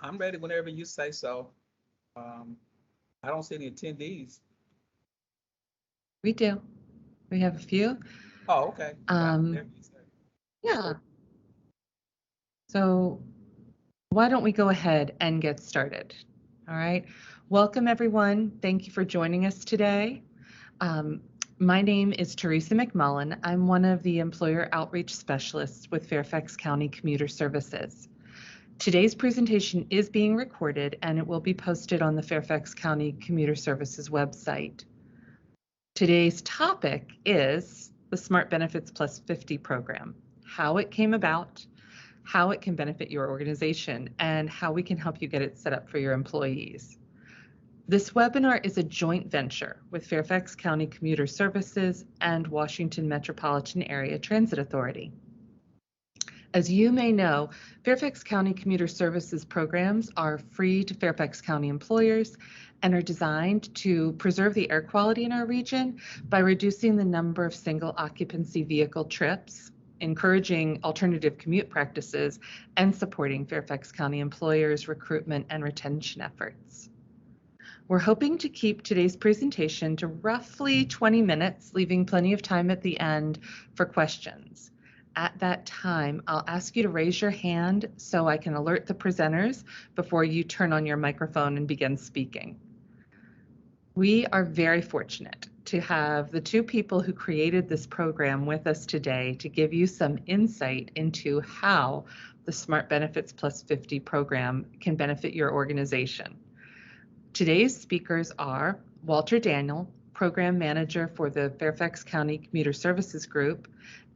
I'm ready whenever you say so. Um, I don't see any attendees. We do. We have a few. Oh, okay. Got Um, whatever you say. yeah. So why don't we go ahead and get started? All right. Welcome, everyone. Thank you for joining us today. Um, my name is Teresa McMullen. I'm one of the employer outreach specialists with Fairfax County Commuter Services. Today's presentation is being recorded and it will be posted on the Fairfax County Commuter Services website. Today's topic is the Smart Benefits Plus 50 program, how it came about, how it can benefit your organization, and how we can help you get it set up for your employees. This webinar is a joint venture with Fairfax County Commuter Services and Washington Metropolitan Area Transit Authority. As you may know, Fairfax County Commuter Services programs are free to Fairfax County employers and are designed to preserve the air quality in our region by reducing the number of single occupancy vehicle trips, encouraging alternative commute practices, and supporting Fairfax County employers' recruitment and retention efforts. We're hoping to keep today's presentation to roughly 20 minutes, leaving plenty of time at the end for questions. At that time, I'll ask you to raise your hand so I can alert the presenters before you turn on your microphone and begin speaking. We are very fortunate to have the two people who created this program with us today to give you some insight into how the Smart Benefits Plus 50 program can benefit your organization. Today's speakers are Walter Daniel, Program Manager for the Fairfax County Commuter Services Group,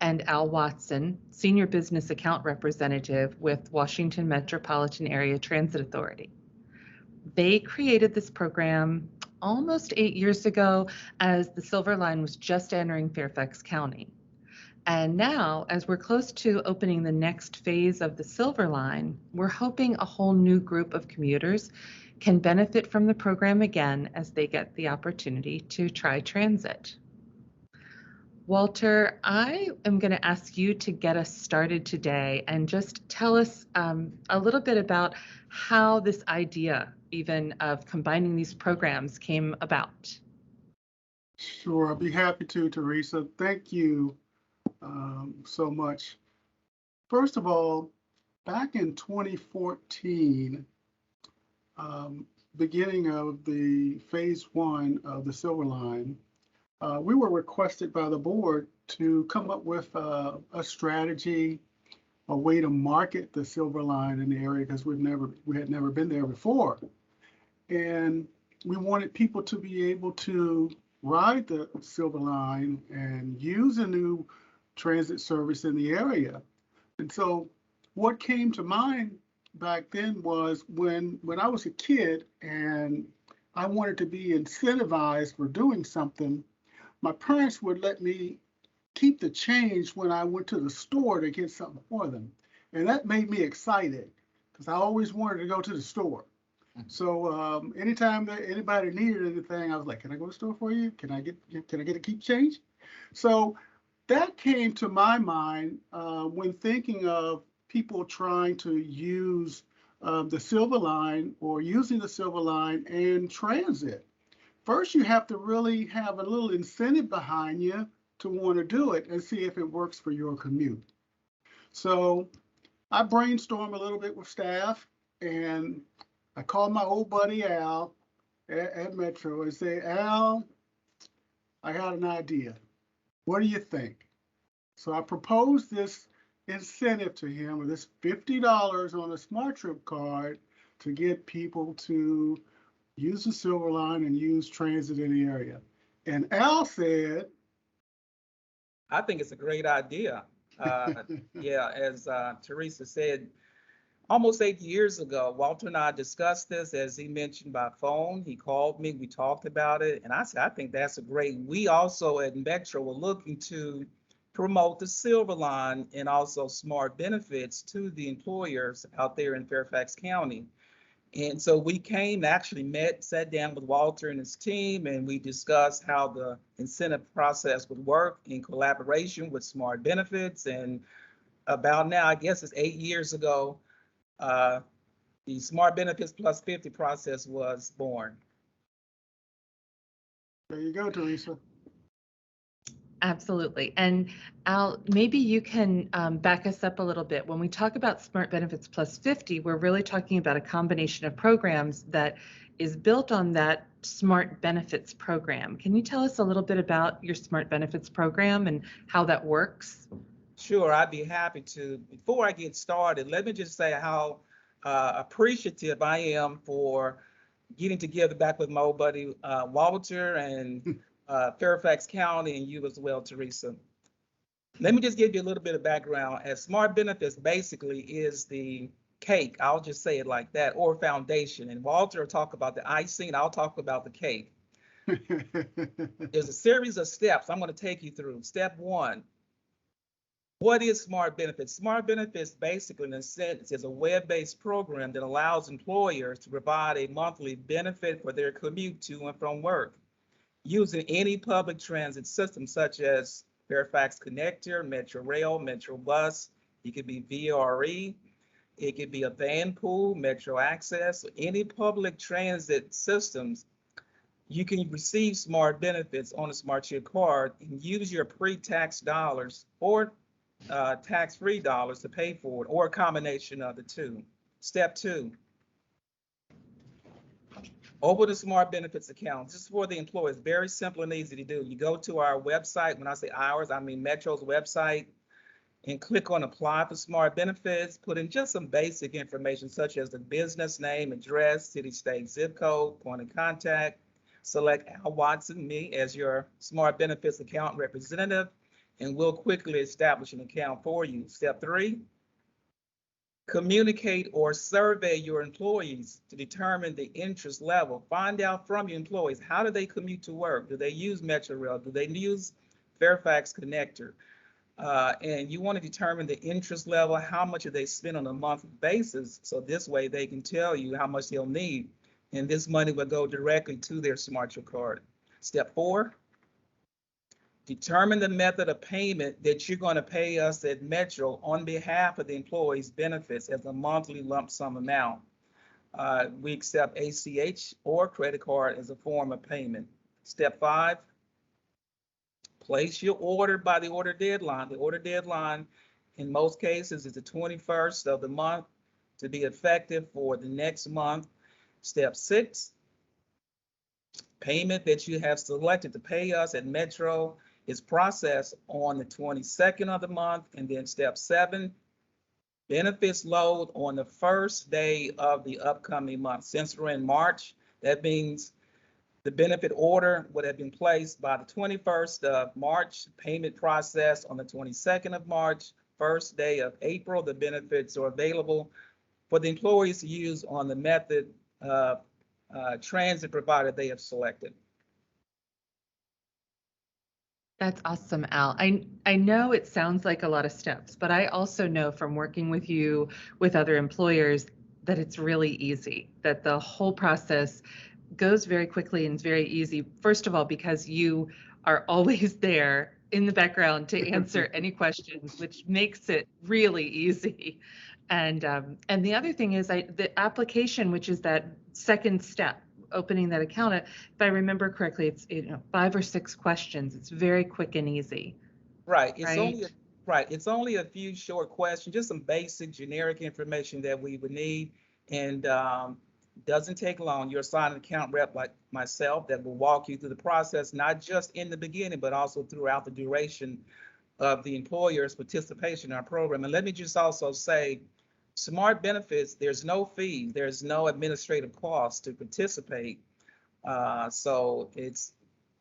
and Al Watson, Senior Business Account Representative with Washington Metropolitan Area Transit Authority. They created this program almost 8 years ago as the Silver Line was just entering Fairfax County. And now, as we're close to opening the next phase of the Silver Line, we're hoping a whole new group of commuters can benefit from the program again as they get the opportunity to try transit. Walter, I am going to ask you to get us started today and just tell us a little bit about how this idea even of combining these programs came about. Sure, I'll be happy to, Teresa. Thank you so much. First of all, back in 2014, beginning of the phase one of the Silver Line, we were requested by the board to come up with a strategy, a way to market the Silver Line in the area because we had never been there before. And we wanted people to be able to ride the Silver Line and use a new transit service in the area. And so what came to mind back then was when I was a kid and I wanted to be incentivized for doing something, my parents would let me keep the change when I went to the store to get something for them. And that made me excited because I always wanted to go to the store. So anytime that anybody needed anything, I was like, "Can I go to the store for you? Can I get a keep change?" So that came to my mind when thinking of people trying to use the Silver Line or using the Silver Line and transit. First, you have to really have a little incentive behind you to want to do it and see if it works for your commute. So I brainstormed a little bit with staff and I called my old buddy Al at Metro and said, "Al, I got an idea. What do you think?" So I proposed this incentive to him of this $50 on a Smart Trip card to get people to use the Silver Line and use transit in the area. And Al said, I think it's a great idea. Yeah, as Teresa said, almost 8 years ago, Walter and I discussed this, as he mentioned, by phone. He called me, we talked about it, and I said, I think that's a great. We also at Metro were looking to promote the Silver Line and also smart benefits to the employers out there in Fairfax County. And so we came, actually met, sat down with Walter and his team, and we discussed how the incentive process would work in collaboration with Smart Benefits. And about now, I guess it's 8 years ago, uh, the Smart Benefits Plus 50 process was born. There you go, Teresa. Absolutely. And Al, maybe you can back us up a little bit. When we talk about Smart Benefits Plus 50, we're really talking about a combination of programs that is built on that Smart Benefits program. Can you tell us a little bit about your Smart Benefits program and how that works? Sure, I'd be happy to. Before I get started, let me just say how appreciative I am for getting together back with my old buddy Walter and Fairfax County and you as well, Teresa. Let me just give you a little bit of background. As Smart Benefits basically is the cake, I'll just say it like that, or foundation. And Walter will talk about the icing, I'll talk about the cake. There's a series of steps I'm going to take you through. Step one, what is Smart Benefits? Smart Benefits basically, in a sense, is a web-based program that allows employers to provide a monthly benefit for their commute to and from work using any public transit system such as Fairfax Connector, Metro Rail, Metro Bus. It could be VRE. It could be a van pool, Metro Access, any public transit systems. You can receive Smart Benefits on a Smart Chip card and use your pre-tax dollars or tax-free dollars to pay for it, or a combination of the two. Step two, open the Smart Benefits account. This is for the employees. Very simple and easy to do. You go to our website. When I say ours, I mean Metro's website, and click on Apply for Smart Benefits. Put in just some basic information such as the business name, address, city, state, zip code, point of contact. Select Al Watson, me, as your Smart Benefits account representative, and we'll quickly establish an account for you. Step three, communicate or survey your employees to determine the interest level. Find out from your employees, how do they commute to work? Do they use Metro Rail? Do they use Fairfax Connector? And you want to determine the interest level, how much do they spend on a monthly basis, so this way they can tell you how much they'll need. And this money will go directly to their Smart Chip card. Step four, determine the method of payment that you're going to pay us at Metro on behalf of the employee's benefits as a monthly lump sum amount. We accept ACH or credit card as a form of payment. Step five, place your order by the order deadline. The order deadline in most cases is the 21st of the month to be effective for the next month. Step six, payment that you have selected to pay us at Metro is processed on the 22nd of the month. And then step seven, benefits load on the first day of the upcoming month. Since we're in March, that means the benefit order would have been placed by the 21st of March, payment process on the 22nd of March, first day of April. The benefits are available for the employees to use on the method of transit provider they have selected. That's awesome, Al. I know it sounds like a lot of steps, but I also know from working with you with other employers that it's really easy, that the whole process goes very quickly and is very easy. First of all, because you are always there in the background to answer any questions, which makes it really easy. And the other thing is the application, which is that second step, opening that account, if I remember correctly, it's 5 or 6 questions. It's very quick and easy. Right. It's only a few short questions, just some basic generic information that we would need, and doesn't take long. You're assigned an account rep like myself that will walk you through the process, not just in the beginning, but also throughout the duration of the employer's participation in our program. And let me just also say, Smart Benefits, there's no fee, there's no administrative cost to participate. So it's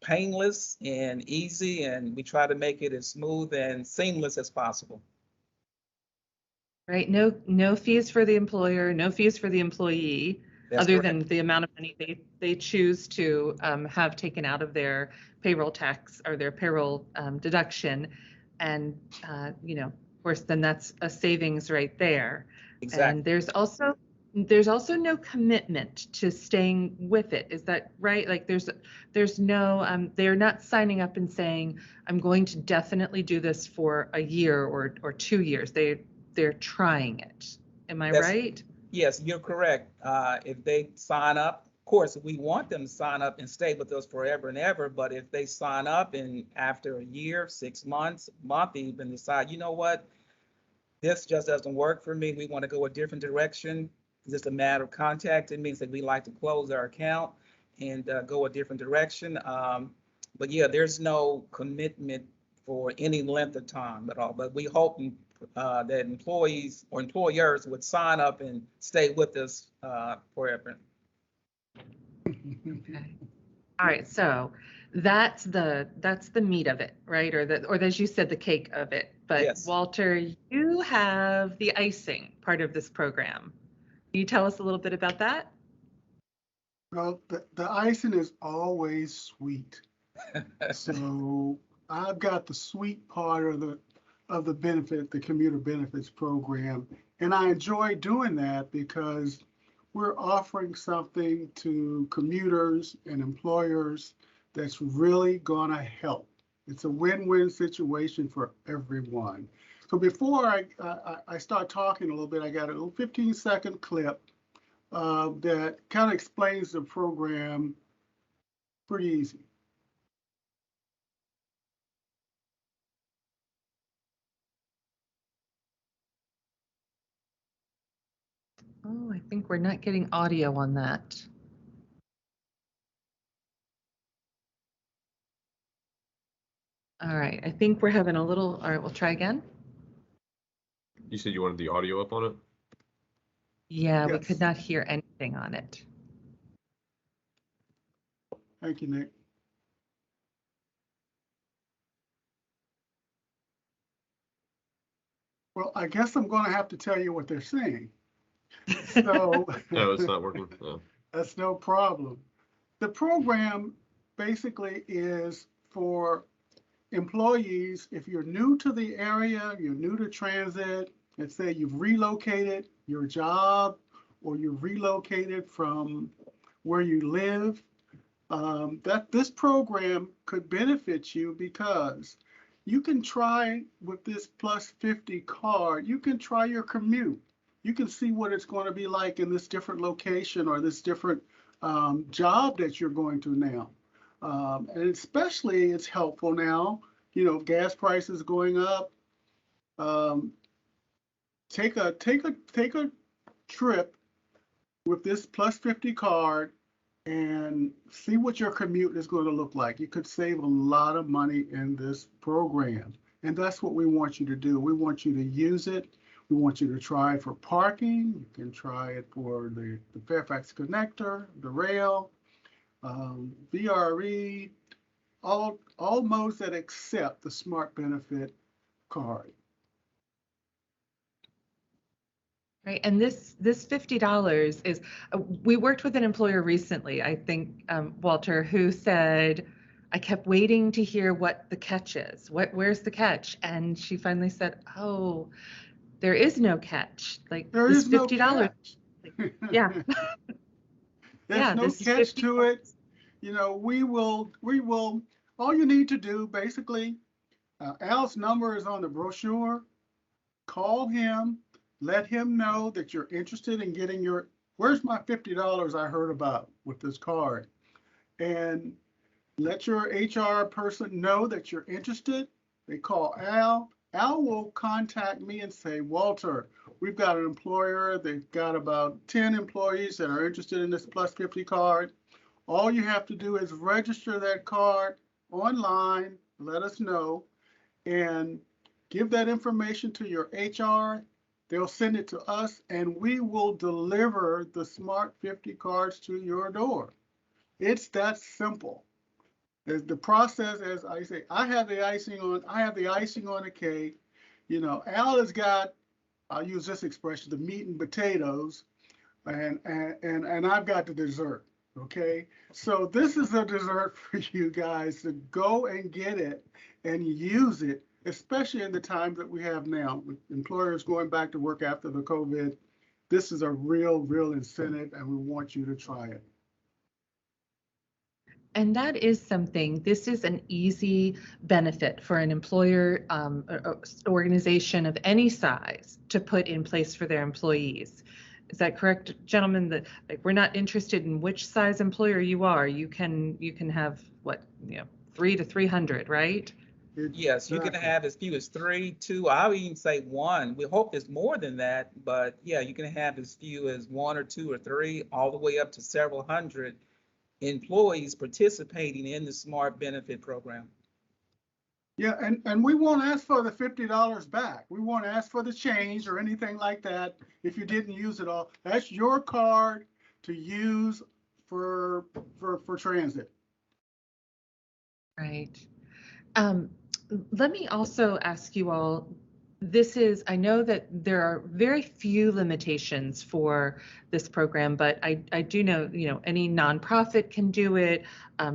painless and easy, and we try to make it as smooth and seamless as possible. Right. No fees for the employer, no fees for the employee, That's other correct. than the amount of money they choose to have taken out of their payroll tax or their payroll deduction. And, of course, then that's a savings right there. Exactly. And there's also no commitment to staying with it. Is that right? Like there's no, they're not signing up and saying, I'm going to definitely do this for a year or 2 years. They're trying it. Am I right? Yes, you're correct. If they sign up, of course, we want them to sign up and stay with us forever and ever. But if they sign up and after a year, 6 months, month even decide, you know what, this just doesn't work for me. We want to go a different direction. It's just a matter of contacting me. That we like to close our account and go a different direction. But yeah, there's no commitment for any length of time at all. But we hope that employees or employers would sign up and stay with us forever. Okay. All right, so that's the meat of it, right? Or as you said, the cake of it. But Yes. Walter, you have the icing part of this program. Can you tell us a little bit about that? Well, the icing is always sweet. So I've got the sweet part of the benefit, the commuter benefits program. And I enjoy doing that because we're offering something to commuters and employers that's really gonna help. It's a win-win situation for everyone. So before I start talking a little bit, I got a little 15-second clip that kind of explains the program pretty easy. Oh, I think we're not getting audio on that. All right, I think we're having a little, all right, we'll try again. You said you wanted the audio up on it? Yeah, we Yes. could not hear anything on it. Thank you, Nick. Well, I guess I'm going to have to tell you what they're saying. So No, it's not working. No. that's no problem. The program basically is for employees. If you're new to the area, you're new to transit, let's say you've relocated your job or you've relocated from where you live, that this program could benefit you because you can try with this plus 50 card, you can try your commute. You can see what it's going to be like in this different location or this different job that you're going to now. And especially it's helpful now, you know, gas prices going up. Um, take a trip with this plus 50 card and see what your commute is going to look like. You could save a lot of money in this program. And that's what we want you to do. We want you to use it. We want you to try it for parking. You can try it for the Fairfax connector, the rail, VRE, all modes that accept the Smart Benefit card. Right, and this $50 is, we worked with an employer recently, I think, Walter, who said, I kept waiting to hear what the catch is. Where's the catch? And she finally said, oh, there is no catch. Like There this is no $50. catch. Yeah. There's Yeah, no this is catch $50. to it. You know, we will, all you need to do basically, Al's number is on the brochure. Call him, let him know that you're interested in getting where's my $50 I heard about with this card? And let your HR person know that you're interested. They call Al. Al will contact me and say, Walter, we've got an employer. They've got about 10 employees that are interested in this plus 50 card. All you have to do is register that card online, let us know, and give that information to your HR. They'll send it to us, and we will deliver the Smart 50 cards to your door. It's that simple. The process, as I say, I have the icing on the cake. You know, Al has got, I'll use this expression, the meat and potatoes, and I've got the dessert. Okay, so this is a dessert for you guys to go and get it and use it, especially in the times that we have now, with employers going back to work after the COVID. This is a real incentive, and we want you to try it. And that is something, this is an easy benefit for an employer, organization of any size to put in place for their employees. Is that correct, gentlemen? That like we're not interested in which size employer you are. You can have what, 3 to 300, right? Yes, you can Exactly. have as few as 3, 2. I would even say 1. We hope it's more than that, but yeah, you can have as few as 1 or 2 or 3, all the way up to several hundred employees participating in the Smart Benefit Program. Yeah, and we won't ask for the $50 back. We won't ask for the change or anything like that if you didn't use it all. That's your card to use for transit. Right. Um, Let me also ask you all, I know that there are very few limitations for this program, but I do know, any nonprofit can do it,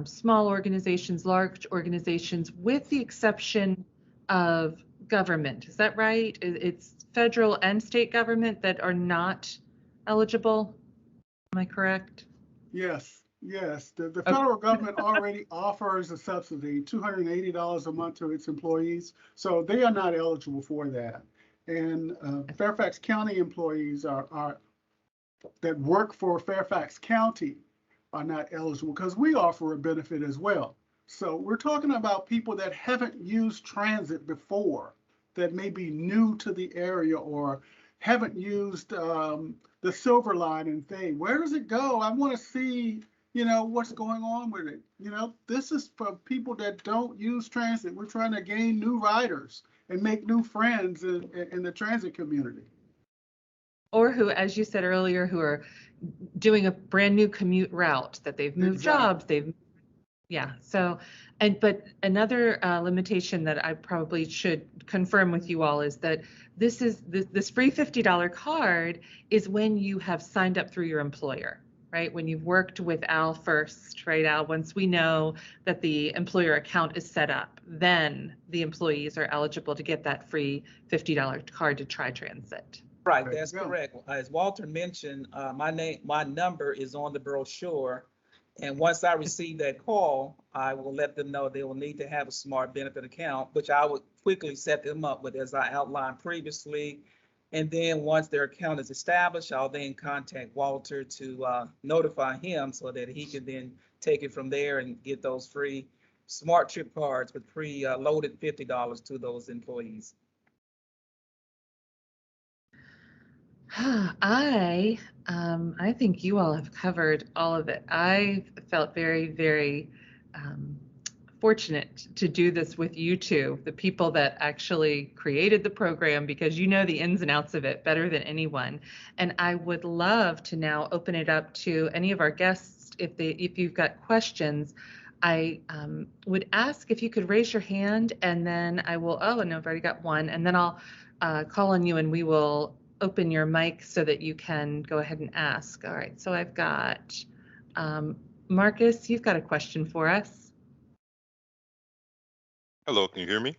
small organizations, large organizations, with the exception of government. Is that right? It's federal and state government that are not eligible. Am I correct? Yes, yes. The Okay. federal government already offers a subsidy, $280 a month to its employees, so they are not eligible for that. And Fairfax County employees are that work for Fairfax County are not eligible because we offer a benefit as well. So we're talking about people that haven't used transit before, that may be new to the area or haven't used the Silver Line and thing. Where does it go? I want to see, what's going on with it. This is for people that don't use transit. We're trying to gain new riders and make new friends in the transit community. Or who, as you said earlier, who are doing a brand new commute route that they've moved jobs, yeah. So, but another limitation that I probably should confirm with you all is that this free $50 card is when you have signed up through your employer, right? When you've worked with Al first, right, Al? Once we know that the employer account is set up, then the employees are eligible to get that free $50 card to try transit. Right, that's correct. As Walter mentioned, my number is on the brochure. And once I receive that call, I will let them know they will need to have a Smart Benefit account, which I would quickly set them up with, as I outlined previously. And then once their account is established, I'll then contact Walter to notify him so that he can then take it from there and get those free Smart Trip cards with pre-loaded $50 to those employees. I think you all have covered all of it. I felt very, very fortunate to do this with you two, the people that actually created the program, because you know the ins and outs of it better than anyone. And I would love to now open it up to any of our guests. If you've got questions, I would ask if you could raise your hand, and then I will, oh, and I've already got one, and then I'll call on you and we will open your mic so that you can go ahead and ask. All right, so I've got Marcus, you've got a question for us. Hello, can you hear me?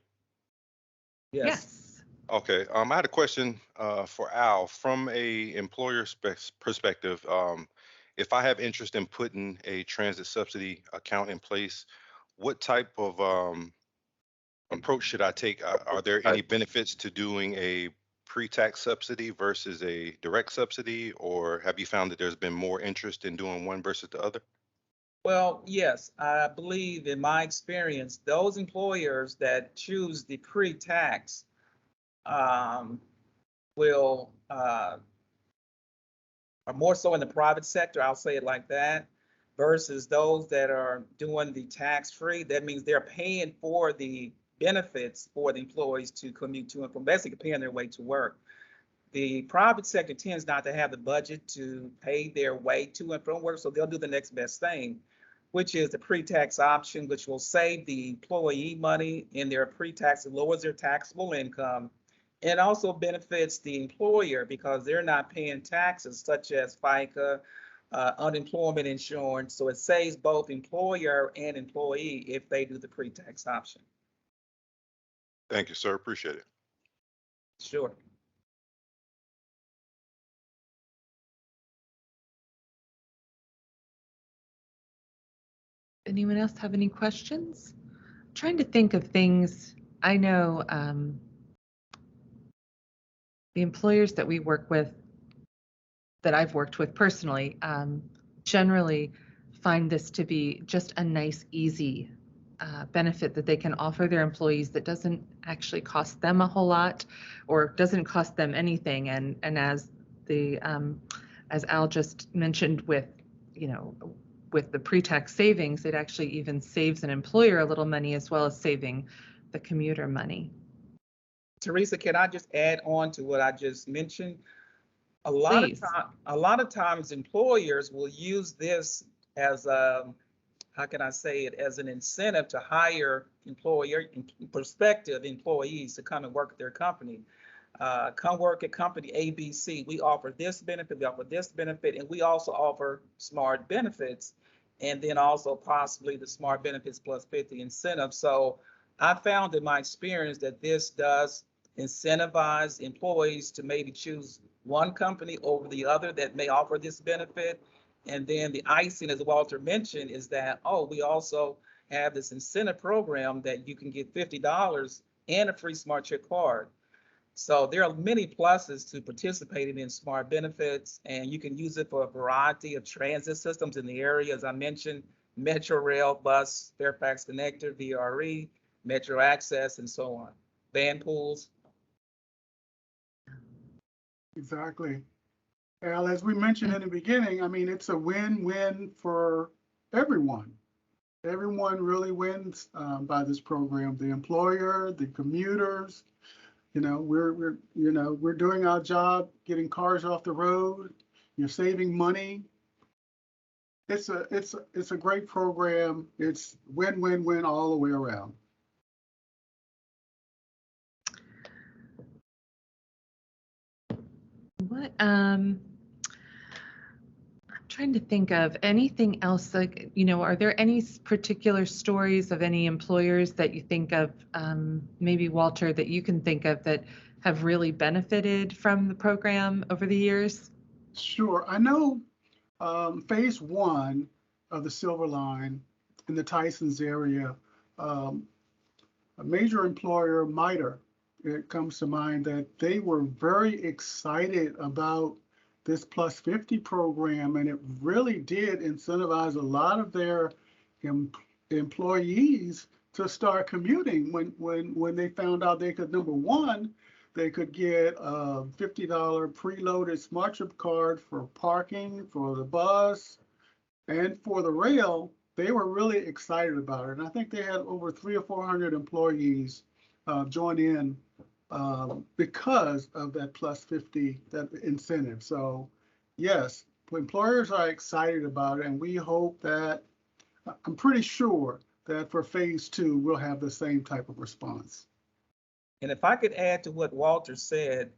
Yes. Okay, I had a question for Al. From a employer perspective, if I have interest in putting a transit subsidy account in place, what type of approach should I take? Are there any benefits to doing a pre-tax subsidy versus a direct subsidy, or have you found that there's been more interest in doing one versus the other? Well, yes, I believe in my experience, those employers that choose the pre-tax will are more so in the private sector, I'll say it like that, versus those that are doing the tax-free. That means they're paying for the benefits for the employees to commute to and from, basically paying their way to work. The private sector tends not to have the budget to pay their way to and from work, so they'll do the next best thing, which is the pre-tax option, which will save the employee money in their pre-tax. It lowers their taxable income, and also benefits the employer because they're not paying taxes such as FICA, unemployment insurance. So it saves both employer and employee if they do the pre-tax option. Thank you, sir. Appreciate it. Sure. Anyone else have any questions? I'm trying to think of things. I know the employers that we work with, that I've worked with personally generally find this to be just a nice, easy benefit that they can offer their employees that doesn't actually cost them a whole lot or doesn't cost them anything. And as the as Al just mentioned with, you know, with the pre-tax savings, it actually even saves an employer a little money as well as saving the commuter money. Teresa, can I just add on to what I just mentioned? A lot of times employers will use this as a, how can I say it, as an incentive to hire prospective employees to come and work at their company. Come work at company ABC. We offer this benefit, we offer this benefit, and we also offer smart benefits, and then also possibly the smart benefits plus 50 incentive. So I found in my experience that this does incentivize employees to maybe choose one company over the other that may offer this benefit. And then the icing, as Walter mentioned, is that, oh, we also have this incentive program that you can get $50 and a free Smart Check card. So there are many pluses to participating in smart benefits, and you can use it for a variety of transit systems in the area. As I mentioned, Metro Rail, Bus, Fairfax Connector, VRE, Metro Access, and so on. Van pools. Exactly. Al, as we mentioned in the beginning, I mean, it's a win-win for everyone. Everyone really wins by this program. The employer, the commuters. You know, we're doing our job, getting cars off the road. You're saving money. It's a great program. It's win-win-win all the way around. What I'm trying to think of anything else, like, you know, are there any particular stories of any employers that you think of, maybe Walter, that you can think of that have really benefited from the program over the years? Sure. I know phase one of the Silver Line in the Tysons area, a major employer, MITRE, it comes to mind that they were very excited about this Plus 50 program, and it really did incentivize a lot of their employees to start commuting when they found out they could, number one, they could get a $50 preloaded Smart Trip card for parking, for the bus, and for the rail. They were really excited about it. And I think they had over 300 or 400 employees join in because of that Plus 50, that incentive. So yes, employers are excited about it, and we hope that, I'm pretty sure that for phase two, we'll have the same type of response. And if I could add to what Walter said,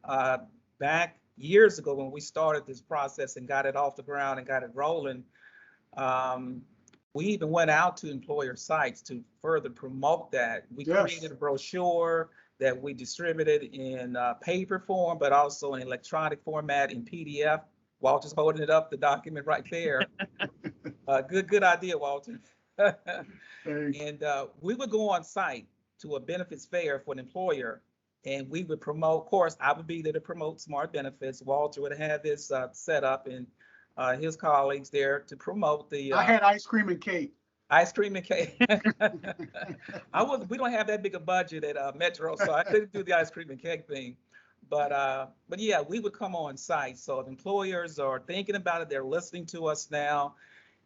back years ago when we started this process and got it off the ground and got it rolling, we even went out to employer sites to further promote that. We created a brochure that we distributed in paper form, but also in electronic format in PDF. Walter's holding it up, the document right there. Good idea, Walter. And we would go on site to a benefits fair for an employer, and we would promote, of course, I would be there to promote smart benefits. Walter would have this set up, and his colleagues there to promote the. I had ice cream and cake. Ice cream and cake. We don't have that big a budget at Metro, so I couldn't do the ice cream and cake thing. But yeah, we would come on site. So if employers are thinking about it, they're listening to us now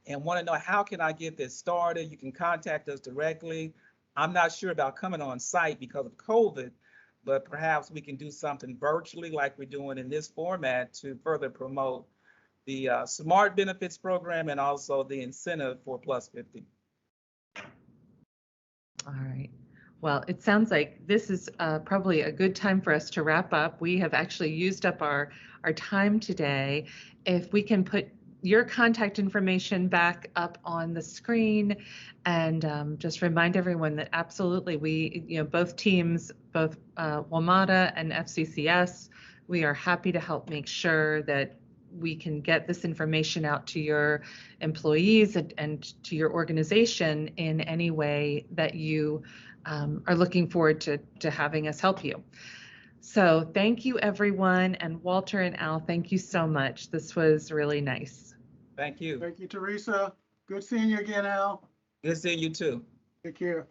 and want to know, how can I get this started? You can contact us directly. I'm not sure about coming on site because of COVID, but perhaps we can do something virtually like we're doing in this format to further promote the smart benefits program and also the incentive for Plus 50. All right. Well, it sounds like this is probably a good time for us to wrap up. We have actually used up our time today. If we can put your contact information back up on the screen, and just remind everyone that absolutely we, you know, both teams, both WMATA and FCCS, we are happy to help make sure that we can get this information out to your employees and to your organization in any way that you are looking forward to having us help you. So thank you, everyone. And Walter and Al, thank you so much. This was really nice. Thank you. Thank you, Teresa. Good seeing you again, Al. Good seeing you too. Take care.